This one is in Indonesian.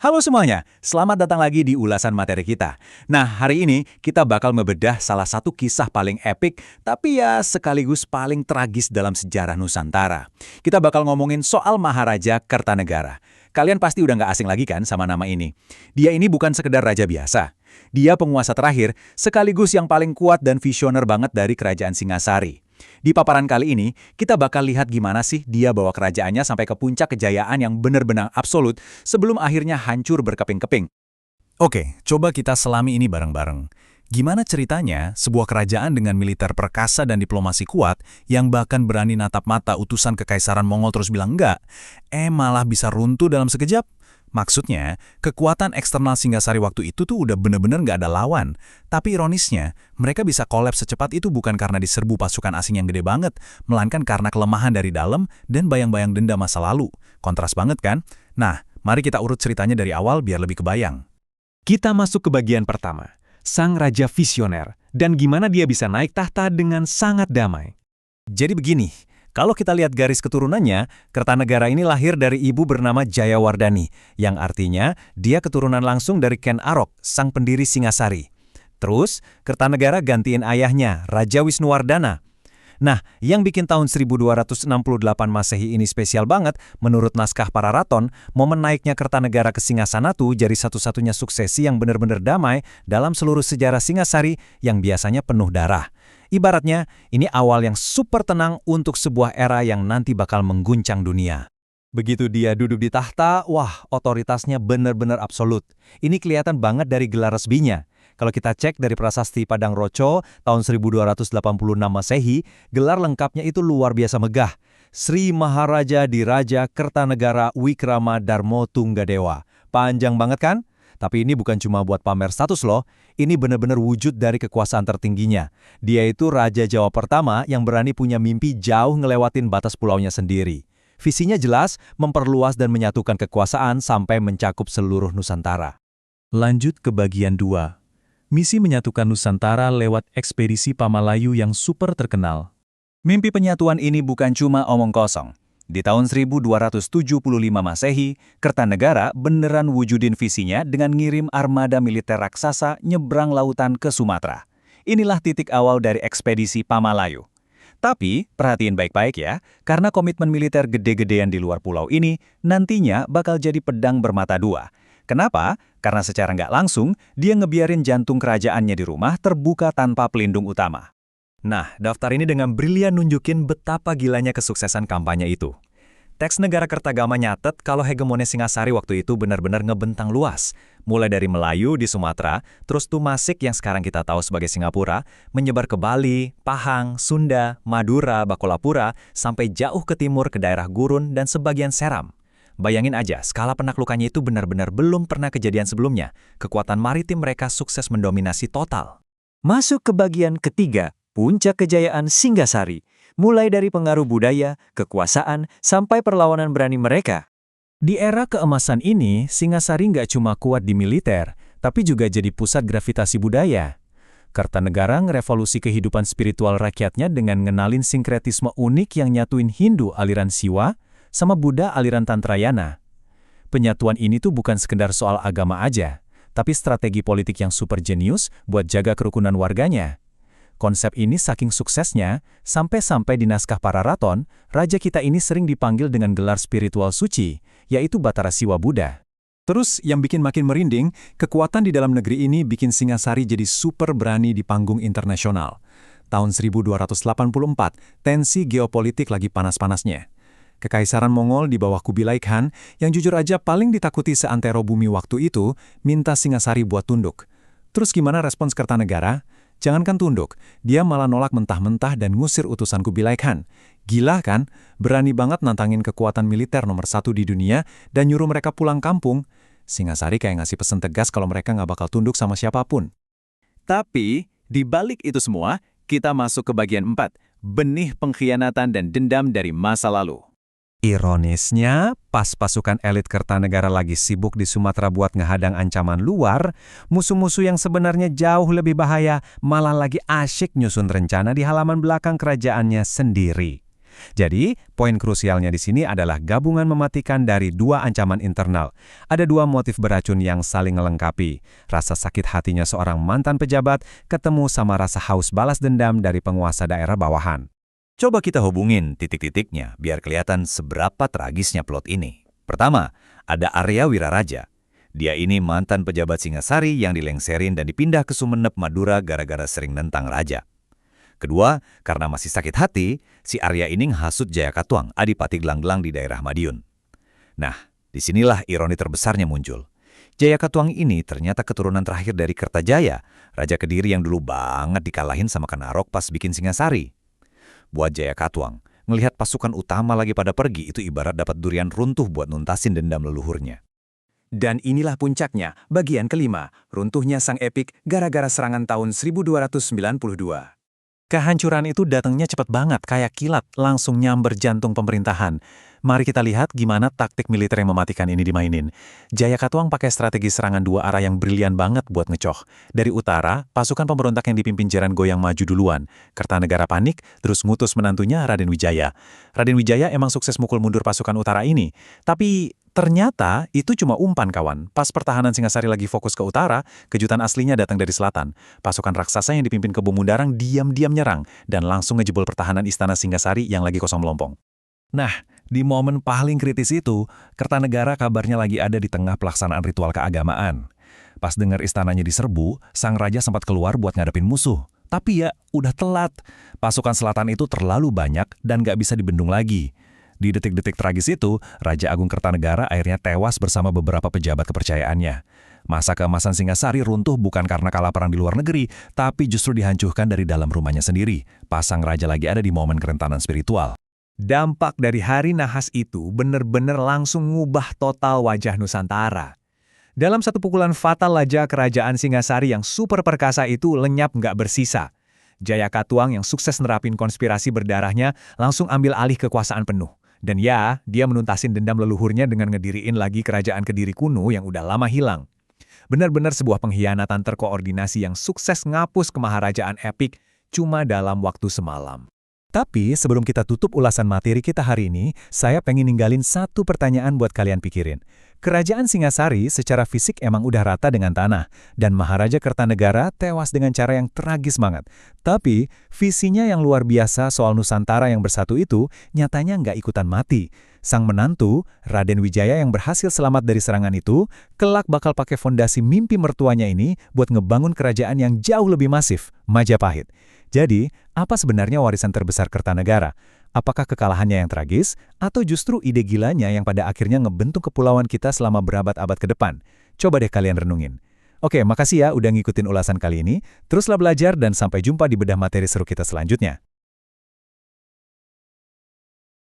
Halo semuanya, selamat datang lagi di ulasan materi kita. Nah, hari ini kita bakal membedah salah satu kisah paling epik, tapi ya sekaligus paling tragis dalam sejarah Nusantara. Kita bakal ngomongin soal Maharaja Kertanegara. Kalian pasti udah nggak asing lagi kan sama nama ini. Dia ini bukan sekedar raja biasa. Dia penguasa terakhir, sekaligus yang paling kuat dan visioner banget dari kerajaan Singasari. Di paparan kali ini, kita bakal lihat gimana sih dia bawa kerajaannya sampai ke puncak kejayaan yang benar-benar absolut sebelum akhirnya hancur berkeping-keping. Oke, coba kita selami ini bareng-bareng. Gimana ceritanya sebuah kerajaan dengan militer perkasa dan diplomasi kuat yang bahkan berani natap mata utusan kekaisaran Mongol terus bilang enggak, malah bisa runtuh dalam sekejap? Maksudnya, kekuatan eksternal Singasari waktu itu tuh udah bener-bener nggak ada lawan. Tapi ironisnya, mereka bisa kolaps secepat itu bukan karena diserbu pasukan asing yang gede banget, melainkan karena kelemahan dari dalam dan bayang-bayang dendam masa lalu. Kontras banget kan? Nah, mari kita urut ceritanya dari awal biar lebih kebayang. Kita masuk ke bagian pertama, sang raja visioner, dan gimana dia bisa naik tahta dengan sangat damai. Jadi begini, kalau kita lihat garis keturunannya, Kertanegara ini lahir dari ibu bernama Jayawardhani, yang artinya dia keturunan langsung dari Ken Arok, sang pendiri Singasari. Terus, Kertanegara gantiin ayahnya, Raja Wisnuwardana. Nah, yang bikin tahun 1268 Masehi ini spesial banget, menurut naskah Pararaton, momen naiknya Kertanegara ke Singasana tuh jadi satu-satunya suksesi yang benar-benar damai dalam seluruh sejarah Singasari yang biasanya penuh darah. Ibaratnya, ini awal yang super tenang untuk sebuah era yang nanti bakal mengguncang dunia. Begitu dia duduk di tahta, wah, otoritasnya benar-benar absolut. Ini kelihatan banget dari gelar resminya. Kalau kita cek dari prasasti Padang Roco tahun 1286 Masehi, gelar lengkapnya itu luar biasa megah. Sri Maharaja Diraja Kertanegara Wikrama Darmo Tunggadewa. Panjang banget kan? Tapi ini bukan cuma buat pamer status loh, ini benar-benar wujud dari kekuasaan tertingginya. Dia itu Raja Jawa pertama yang berani punya mimpi jauh ngelewatin batas pulaunya sendiri. Visinya jelas, memperluas dan menyatukan kekuasaan sampai mencakup seluruh Nusantara. Lanjut ke bagian 2. Misi menyatukan Nusantara lewat ekspedisi Pamalayu yang super terkenal. Mimpi penyatuan ini bukan cuma omong kosong. Di tahun 1275 Masehi, Kertanegara beneran wujudin visinya dengan ngirim armada militer raksasa nyebrang lautan ke Sumatera. Inilah titik awal dari ekspedisi Pamalayu. Tapi, perhatiin baik-baik ya, karena komitmen militer gede-gedean di luar pulau ini, nantinya bakal jadi pedang bermata dua. Kenapa? Karena secara nggak langsung, dia ngebiarin jantung kerajaannya di rumah terbuka tanpa pelindung utama. Nah, daftar ini dengan brilian nunjukin betapa gilanya kesuksesan kampanye itu. Teks Negara Kertagama nyatet kalau hegemoni Singasari waktu itu benar-benar ngebentang luas. Mulai dari Melayu di Sumatera, terus Tumasik yang sekarang kita tahu sebagai Singapura, menyebar ke Bali, Pahang, Sunda, Madura, Bakolapura, sampai jauh ke timur ke daerah Gurun dan sebagian Seram. Bayangin aja, skala penaklukannya itu benar-benar belum pernah kejadian sebelumnya. Kekuatan maritim mereka sukses mendominasi total. Masuk ke bagian ketiga, puncak kejayaan Singasari, mulai dari pengaruh budaya, kekuasaan, sampai perlawanan berani mereka. Di era keemasan ini, Singasari nggak cuma kuat di militer, tapi juga jadi pusat gravitasi budaya. Kertanegara ngerevolusi kehidupan spiritual rakyatnya dengan ngenalin sinkretisme unik yang nyatuin Hindu aliran Siwa sama Buddha aliran Tantrayana. Penyatuan ini tuh bukan sekedar soal agama aja, tapi strategi politik yang super jenius buat jaga kerukunan warganya. Konsep ini saking suksesnya, sampai-sampai di naskah Pararaton, raja kita ini sering dipanggil dengan gelar spiritual suci, yaitu Batara Siwa Buddha. Terus yang bikin makin merinding, kekuatan di dalam negeri ini bikin Singasari jadi super berani di panggung internasional. Tahun 1284, tensi geopolitik lagi panas-panasnya. Kekaisaran Mongol di bawah Kubilai Khan, yang jujur aja paling ditakuti seantero bumi waktu itu, minta Singasari buat tunduk. Terus gimana respons Kertanegara? Jangankan tunduk, dia malah nolak mentah-mentah dan ngusir utusan Kubilai Khan. Gila kan? Berani banget nantangin kekuatan militer nomor 1 di dunia dan nyuruh mereka pulang kampung. Singasari kayak ngasih pesan tegas kalau mereka nggak bakal tunduk sama siapapun. Tapi, di balik itu semua, kita masuk ke bagian 4, benih pengkhianatan dan dendam dari masa lalu. Ironisnya, pas pasukan elit Kertanegara lagi sibuk di Sumatera buat ngehadang ancaman luar, musuh-musuh yang sebenarnya jauh lebih bahaya malah lagi asyik nyusun rencana di halaman belakang kerajaannya sendiri. Jadi, poin krusialnya di sini adalah gabungan mematikan dari dua ancaman internal. Ada dua motif beracun yang saling melengkapi. Rasa sakit hatinya seorang mantan pejabat ketemu sama rasa haus balas dendam dari penguasa daerah bawahan. Coba kita hubungin titik-titiknya biar kelihatan seberapa tragisnya plot ini. Pertama, ada Arya Wiraraja. Dia ini mantan pejabat Singasari yang dilengserin dan dipindah ke Sumenep, Madura gara-gara sering nentang raja. Kedua, karena masih sakit hati, si Arya ini menghasut Jayakatwang, Adipati Gelanggelang di daerah Madiun. Nah, disinilah ironi terbesarnya muncul. Jayakatwang ini ternyata keturunan terakhir dari Kertajaya, Raja Kediri yang dulu banget dikalahin sama Kenarok pas bikin Singasari. Buat Jayakatwang, ngelihat pasukan utama lagi pada pergi itu ibarat dapat durian runtuh buat nuntasin dendam leluhurnya. Dan inilah puncaknya, bagian kelima, runtuhnya sang epik gara-gara serangan tahun 1292. Kehancuran itu datangnya cepat banget, kayak kilat, langsung nyamber jantung pemerintahan. Mari kita lihat gimana taktik militer yang mematikan ini dimainin. Jayakatwang pakai strategi serangan dua arah yang brilian banget buat ngecoh. Dari utara, pasukan pemberontak yang dipimpin Jaran Goyang maju duluan. Kertanegara panik, terus ngutus menantunya Raden Wijaya. Raden Wijaya emang sukses mukul mundur pasukan utara ini. Tapi ternyata itu cuma umpan kawan. Pas pertahanan Singasari lagi fokus ke utara, kejutan aslinya datang dari selatan. Pasukan raksasa yang dipimpin Kebo Mundarang diam-diam nyerang dan langsung ngejebol pertahanan istana Singasari yang lagi kosong melompong. Nah, di momen paling kritis itu, Kertanegara kabarnya lagi ada di tengah pelaksanaan ritual keagamaan. Pas dengar istananya diserbu, sang raja sempat keluar buat ngadepin musuh. Tapi ya, udah telat. Pasukan selatan itu terlalu banyak dan gak bisa dibendung lagi. Di detik-detik tragis itu, Raja Agung Kertanegara akhirnya tewas bersama beberapa pejabat kepercayaannya. Masa keemasan Singasari runtuh bukan karena kalah perang di luar negeri, tapi justru dihancurkan dari dalam rumahnya sendiri. Pas sang raja lagi ada di momen kerentanan spiritual. Dampak dari hari nahas itu bener-bener langsung ngubah total wajah Nusantara. Dalam satu pukulan fatal aja kerajaan Singasari yang super perkasa itu lenyap nggak bersisa. Jayakatwang yang sukses nerapin konspirasi berdarahnya langsung ambil alih kekuasaan penuh. Dan ya, dia menuntasin dendam leluhurnya dengan ngediriin lagi kerajaan Kediri kuno yang udah lama hilang. Benar-benar sebuah pengkhianatan terkoordinasi yang sukses ngapus kemaharajaan epik cuma dalam waktu semalam. Tapi sebelum kita tutup ulasan materi kita hari ini, saya pengen ninggalin satu pertanyaan buat kalian pikirin. Kerajaan Singasari secara fisik emang udah rata dengan tanah, dan Maharaja Kertanegara tewas dengan cara yang tragis banget. Tapi visinya yang luar biasa soal Nusantara yang bersatu itu nyatanya nggak ikutan mati. Sang menantu, Raden Wijaya yang berhasil selamat dari serangan itu, kelak bakal pakai fondasi mimpi mertuanya ini buat ngebangun kerajaan yang jauh lebih masif, Majapahit. Jadi, apa sebenarnya warisan terbesar Kertanegara? Apakah kekalahannya yang tragis, atau justru ide gilanya yang pada akhirnya ngebentuk kepulauan kita selama berabad-abad ke depan? Coba deh kalian renungin. Oke, makasih ya udah ngikutin ulasan kali ini. Teruslah belajar dan sampai jumpa di bedah materi seru kita selanjutnya.